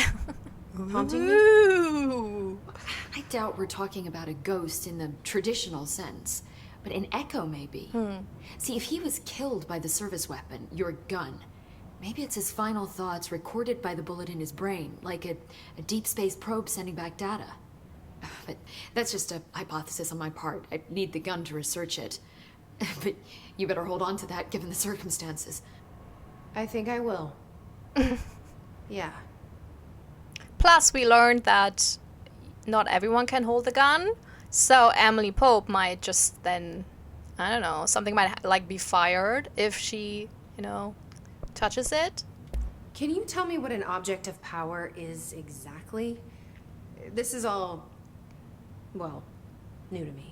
Haunting me? Ooh. I doubt we're talking about a ghost in the traditional sense, but an echo maybe. See, if he was killed by the service weapon, your gun, maybe it's his final thoughts recorded by the bullet in his brain, like a deep space probe sending back data. But that's just a hypothesis on my part. I need the gun to research it. But you better hold on to that given the circumstances. I think I will. Yeah. Plus, we learned that not everyone can hold the gun. So Emily Pope might just then, I don't know, something might like be fired if she, you know, touches it. Can you tell me what an object of power is exactly? This is all, well, new to me.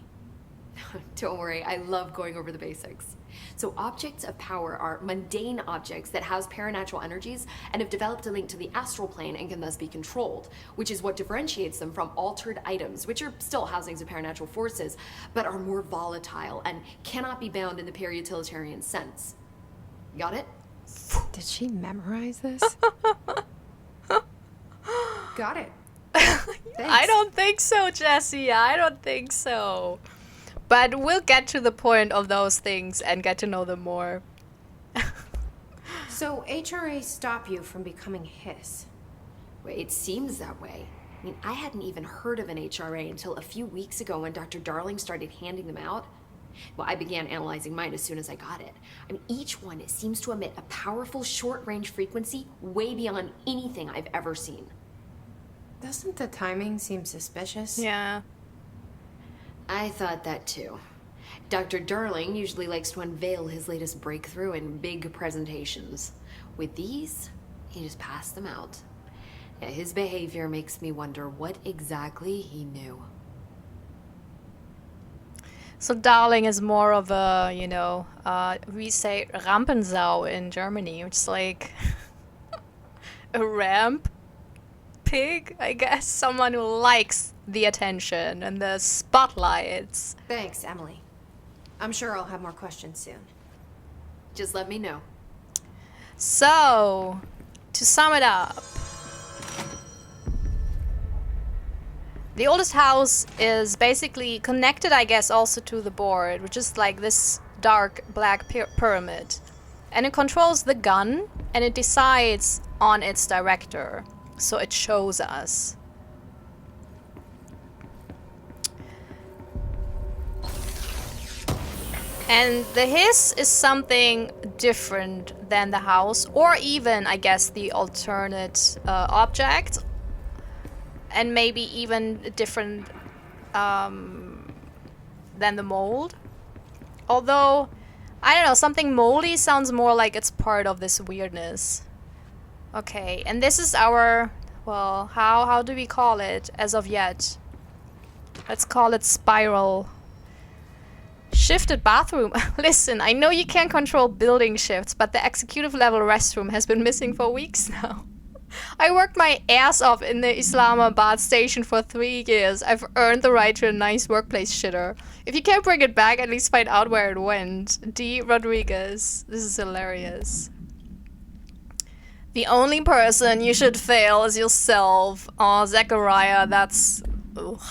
Don't worry, I love going over the basics. So objects of power are mundane objects that house paranatural energies and have developed a link to the astral plane and can thus be controlled, which is what differentiates them from altered items, which are still housings of paranatural forces, but are more volatile and cannot be bound in the peri-utilitarian sense. Got it? Did she memorize this? Got it. I don't think so, Jesse. I don't think so. But we'll get to the point of those things and get to know them more. So HRA stop you from becoming Hiss? Well, it seems that way. I mean, I hadn't even heard of an HRA until a few weeks ago when Dr. Darling started handing them out. Well, I began analyzing mine as soon as I got it. I mean, each one seems to emit a powerful short-range frequency way beyond anything I've ever seen. Doesn't the timing seem suspicious? Yeah. I thought that too. Dr. Darling usually likes to unveil his latest breakthrough in big presentations. With these, he just passed them out. Yeah, his behavior makes me wonder what exactly he knew. So Darling is more of a, you know, we say Rampensau in Germany, which is like a ramp pig, I guess. Someone who likes the attention and the spotlights. Thanks, Emily. I'm sure I'll have more questions soon. Just let me know. So, to sum it up, the oldest house is basically connected, I guess, also to the board, which is like this dark black pyramid. And it controls the gun, and it decides on its director. So it shows us. And the hiss is something different than the house, or even, I guess, the alternate object. And maybe even different than the mold. Although, I don't know, something moldy sounds more like it's part of this weirdness. Okay, and this is our, well, how do we call it as of yet? Let's call it spiral. Shifted bathroom. Listen, I know you can't control building shifts, but the executive level restroom has been missing for weeks now. I worked my ass off in the Islamabad station for 3 years. I've earned the right to a nice workplace shitter. If you can't bring it back, at least find out where it went. D. Rodriguez. This is hilarious. The only person you should fail is yourself. Aw, Zachariah, that's... ugh.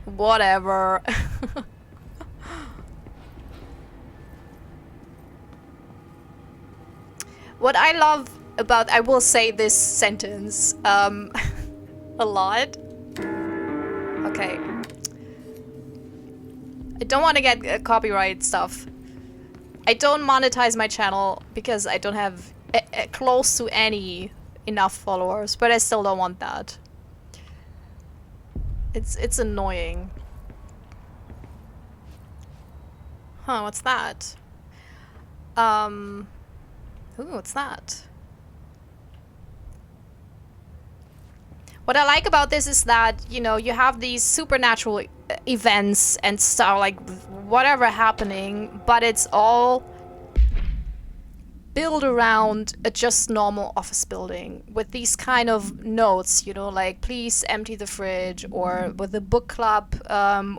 Whatever. What I love about, I will say this sentence a lot. Okay. I don't want to get copyright stuff. I don't monetize my channel because I don't have close to any enough followers, but I still don't want that. It's annoying. Huh, what's that? Ooh, what's that? What I like about this is that, you know, you have these supernatural events and stuff, like whatever happening, but it's all build around a just normal office building with these kind of notes, you know, like please empty the fridge, or with the book club,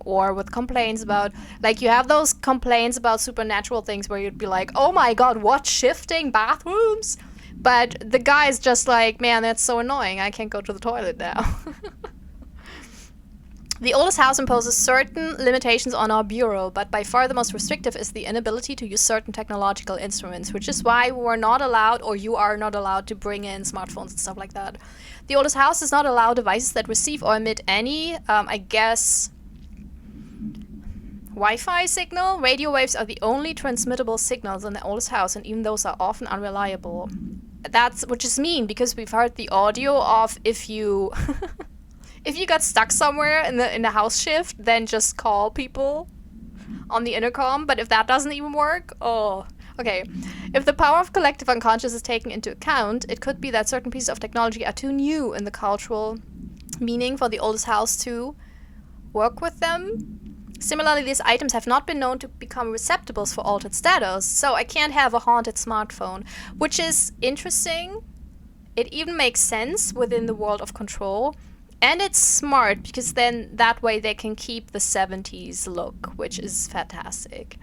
or with complaints about, like you have those complaints about supernatural things where you'd be like, oh my god, what, shifting bathrooms? But the guy is just like, man, that's so annoying, I can't go to the toilet now. The oldest house imposes certain limitations on our bureau, but by far the most restrictive is the inability to use certain technological instruments, which is why we're not allowed, or you are not allowed, to bring in smartphones and stuff like that. The oldest house does not allow devices that receive or emit any, I guess, Wi-Fi signal. Radio waves are the only transmittable signals in the oldest house, and even those are often unreliable. Which is mean, because we've heard the audio of if you... if you got stuck somewhere in the house shift, then just call people on the intercom. But if that doesn't even work, oh, okay. If the power of collective unconscious is taken into account, it could be that certain pieces of technology are too new in the cultural meaning for the oldest house to work with them. Similarly, these items have not been known to become receptacles for altered status, so I can't have a haunted smartphone, which is interesting. It even makes sense within the world of control. And it's smart, because then that way they can keep the 70s look, which is fantastic.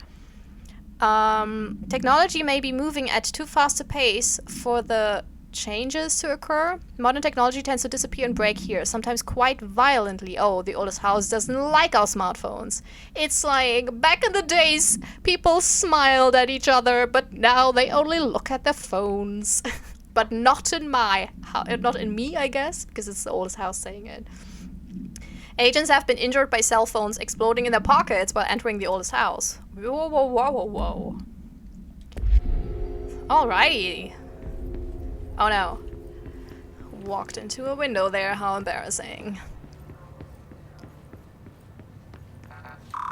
Technology may be moving at too fast a pace for the changes to occur. Modern technology tends to disappear and break here, sometimes quite violently. Oh, the oldest house doesn't like our smartphones. It's like, back in the days, people smiled at each other, but now they only look at their phones. But not in not in me, I guess, because it's the oldest house saying it. Agents have been injured by cell phones exploding in their pockets while entering the oldest house. Whoa, whoa, whoa, whoa, whoa. Alrighty. Oh no. Walked into a window there, how embarrassing.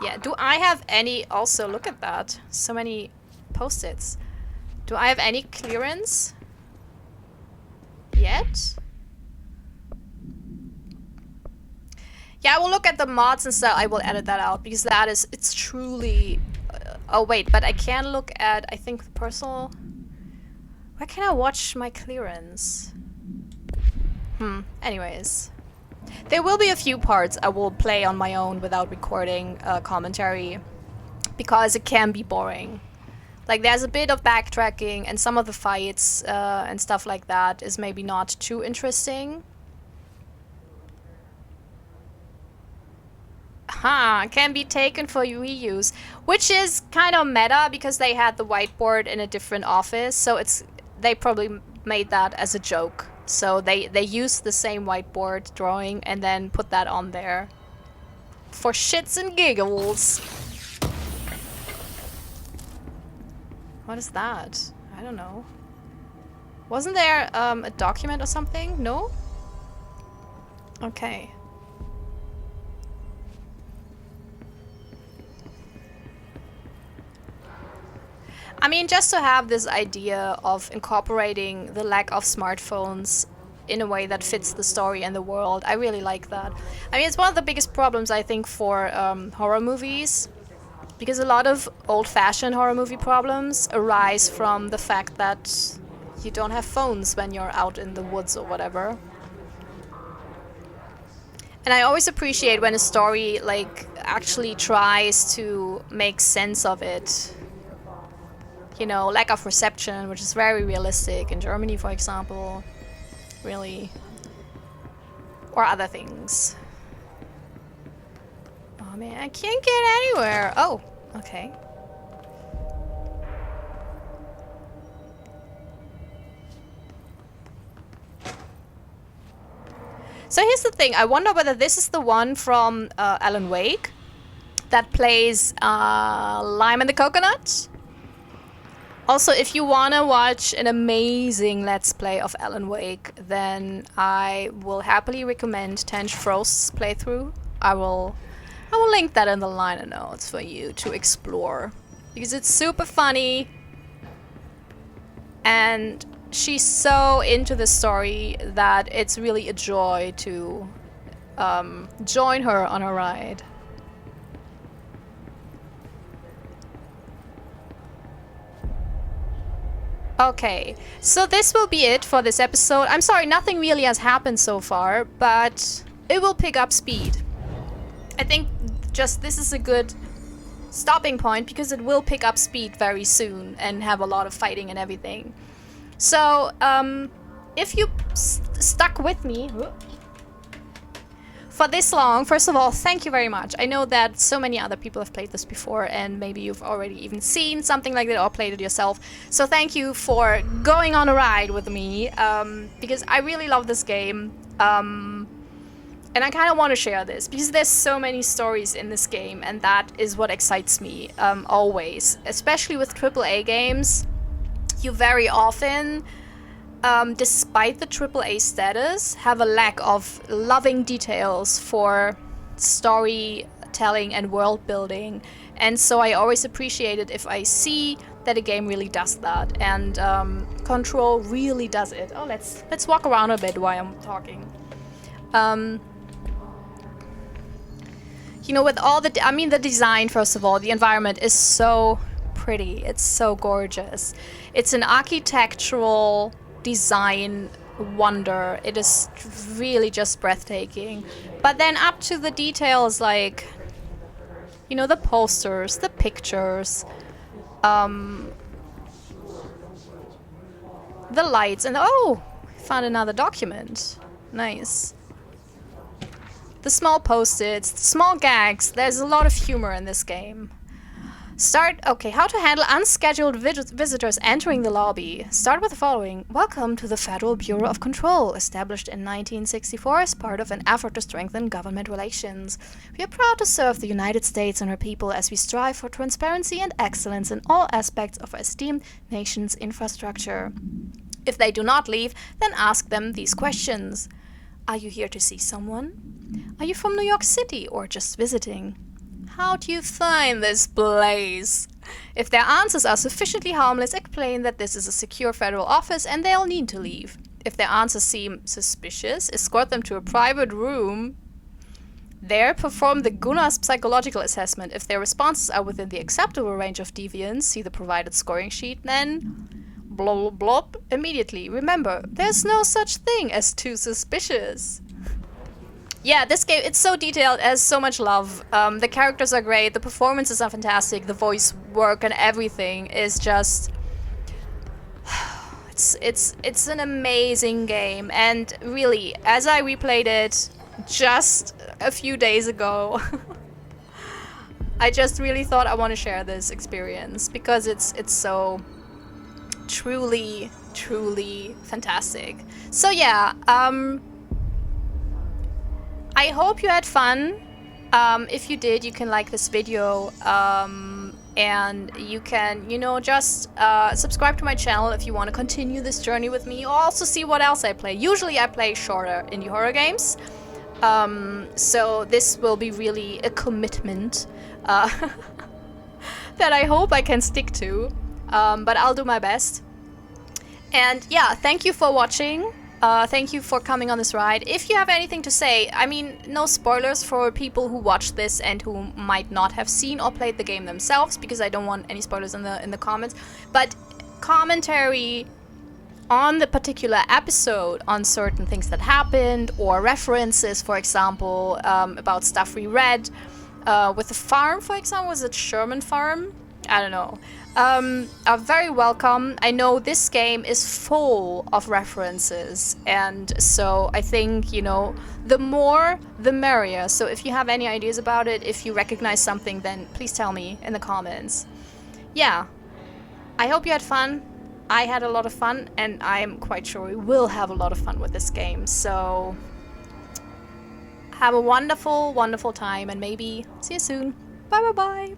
Yeah, do I have any... Also, look at that. So many post-its. Do I have any clearance? Yet? Yeah, I will look at the mods and stuff. I will edit that out, because that is, it's truly... oh wait, but I can look at, I think, the personal... Where can I watch my clearance? Anyways. There will be a few parts I will play on my own without recording commentary, because it can be boring. Like, there's a bit of backtracking, and some of the fights and stuff like that is maybe not too interesting. Can be taken for reuse, which is kind of meta, because they had the whiteboard in a different office, so they probably made that as a joke. So they used the same whiteboard drawing and then put that on there for shits and giggles. What is that? I don't know. Wasn't there a document or something? No? Okay. I mean, just to have this idea of incorporating the lack of smartphones in a way that fits the story and the world, I really like that. I mean, it's one of the biggest problems, I think, for horror movies. Because a lot of old-fashioned horror movie problems arise from the fact that you don't have phones when you're out in the woods or whatever. And I always appreciate when a story, like, actually tries to make sense of it. You know, lack of reception, which is very realistic in Germany, for example. Really. Or other things. Oh man, I can't get anywhere. Oh, okay. So here's the thing. I wonder whether this is the one from Alan Wake that plays Lime and the Coconut. Also, if you want to watch an amazing Let's Play of Alan Wake, then I will happily recommend Tench Frost's playthrough. I will link that in the liner notes for you to explore, because it's super funny and she's so into the story that it's really a joy to join her on a ride. Okay, so this will be it for this episode. I'm sorry, nothing really has happened so far, but it will pick up speed. I think just this is a good stopping point because it will pick up speed very soon and have a lot of fighting and everything. So, if you stuck with me for this long, first of all, thank you very much. I know that so many other people have played this before and maybe you've already even seen something like that or played it yourself. So thank you for going on a ride with me, because I really love this game. And I kind of want to share this because there's so many stories in this game and that is what excites me always. Especially with AAA games, you very often, despite the AAA status, have a lack of loving details for storytelling and world building. And so I always appreciate it if I see that a game really does that. And Control really does it. Oh, let's walk around a bit while I'm talking. You know, with all the, the design, first of all, the environment is so pretty. It's so gorgeous. It's an architectural design wonder. It is really just breathtaking. But then up to the details, like, you know, the posters, the pictures, the lights, and oh, found another document. Nice. The small post-its, the small gags. There's a lot of humor in this game. Okay, how to handle unscheduled visitors entering the lobby. Start with the following. Welcome to the Federal Bureau of Control, established in 1964 as part of an effort to strengthen government relations. We are proud to serve the United States and her people as we strive for transparency and excellence in all aspects of our esteemed nation's infrastructure. If they do not leave, then ask them these questions. Are you here to see someone? Are you from New York City or just visiting? How do you find this place? If their answers are sufficiently harmless, explain that this is a secure federal office and they'll need to leave. If their answers seem suspicious, escort them to a private room. There, perform the Gunnar's psychological assessment. If their responses are within the acceptable range of deviance, see the provided scoring sheet, then blah blah blah immediately. Remember, there's no such thing as too suspicious. Yeah, this game, it's so detailed, it has so much love. The characters are great, the performances are fantastic, the voice work and everything is just... It's an amazing game, and really, as I replayed it just a few days ago, I just really thought I want to share this experience because it's so truly fantastic. So yeah, I hope you had fun. If you did, you can like this video, and you can, you know, just subscribe to my channel if you want to continue this journey with me, or also see what else I play. Usually I play shorter indie horror games, so this will be really a commitment that I hope I can stick to, but I'll do my best. And yeah, thank you for watching. Thank you for coming on this ride. If you have anything to say, I mean, no spoilers for people who watch this and who might not have seen or played the game themselves, because I don't want any spoilers in the comments. But commentary on the particular episode, on certain things that happened, or references, for example, about stuff we read. With the farm, for example, was it Sherman Farm? I don't know. Are very welcome. I know this game is full of references, and so I think, you know, the more the merrier. So if you have any ideas about it, if you recognize something, then please tell me in the comments. Yeah, I hope you had fun. I had a lot of fun, and I'm quite sure we will have a lot of fun with this game. So have a wonderful time, and maybe see you soon. Bye.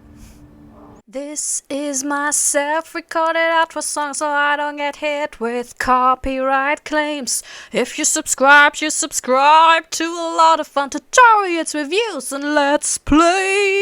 This is my self-recorded outro song so I don't get hit with copyright claims. If you subscribe to a lot of fun tutorials, reviews, and let's play.